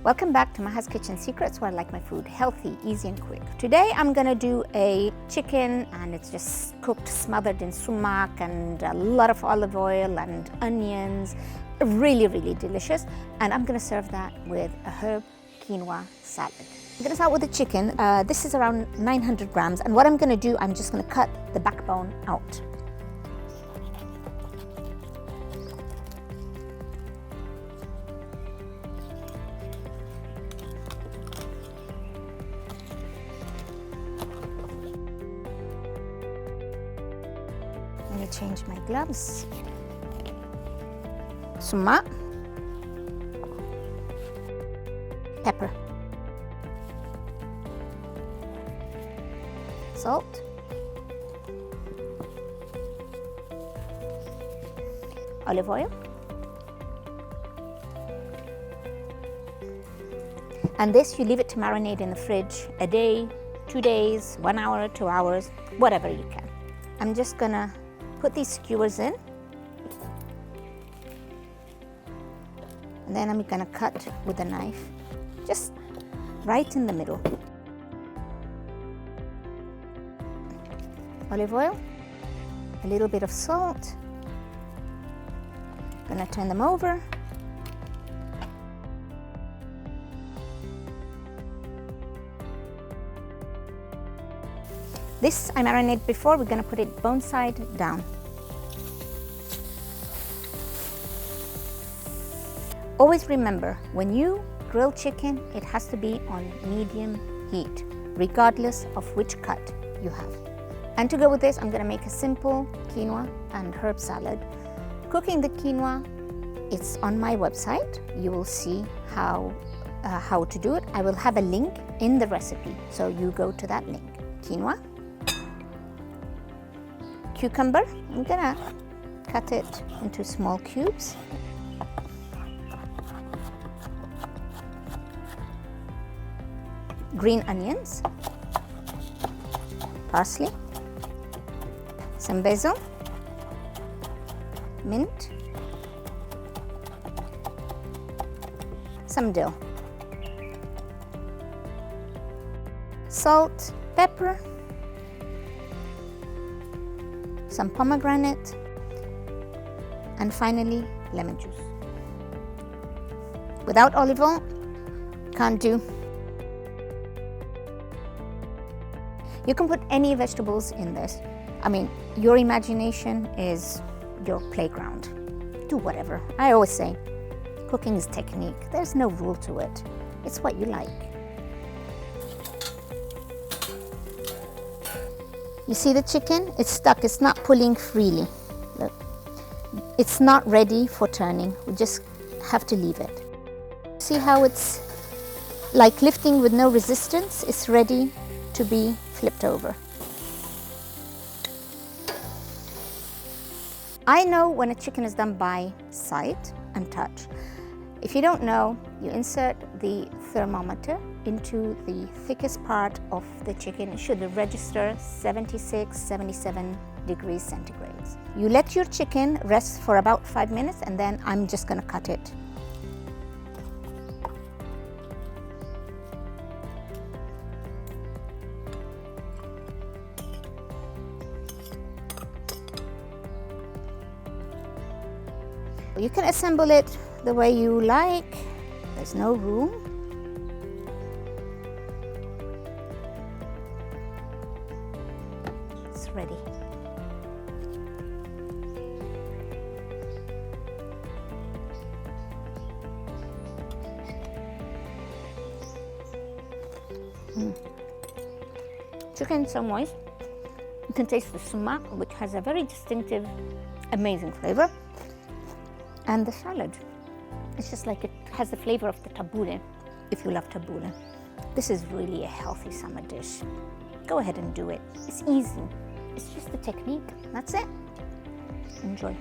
Welcome back to Maha's Kitchen Secrets, where I like my food healthy, easy and quick. Today I'm gonna do a chicken, and it's just cooked, smothered in sumac and a lot of olive oil and onions. Really, really delicious. And I'm gonna serve that with a herb quinoa salad. I'm gonna start with the chicken. This is around 900 grams. And what I'm gonna do, I'm just gonna cut the backbone out. Let me change my gloves. Sumac, pepper, salt, olive oil, and this you leave it to marinate in the fridge a day, 2 days, 1 hour, 2 hours, whatever you can. I'm just gonna put these skewers in, and then I'm gonna cut with a knife, just right in the middle. Olive oil, a little bit of salt. Gonna turn them over. This I marinated before. We're gonna put it bone side down. Always remember, when you grill chicken, it has to be on medium heat, regardless of which cut you have. And to go with this, I'm gonna make a simple quinoa and herb salad. Cooking the quinoa, it's on my website. You will see how to do it. I will have a link in the recipe, so you go to that link. Quinoa, cucumber, I'm gonna cut it into small cubes. Green onions, parsley, some basil, mint, some dill, salt, pepper, some pomegranate, and finally lemon juice. Without olive oil, can't do. You can put any vegetables in this. I mean, your imagination is your playground. Do whatever. I always say, cooking is technique. There's no rule to it. It's what you like. You see the chicken? It's stuck. It's not pulling freely. Look, it's not ready for turning. We just have to leave it. See how it's like lifting with no resistance? It's ready to be flipped over. I know when a chicken is done by sight and touch. If you don't know, you insert the thermometer into the thickest part of the chicken. It should register 76, 77 degrees centigrade. You let your chicken rest for about 5 minutes, and then I'm just gonna cut it. You can assemble it the way you like. There's no rule. It's ready. Chicken is so moist. You can taste the sumac, which has a very distinctive, amazing flavor. And the salad, it's just like it has the flavor of the tabbouleh, if you love tabbouleh. This is really a healthy summer dish. Go ahead and do it. It's easy. It's just the technique. That's it. Enjoy.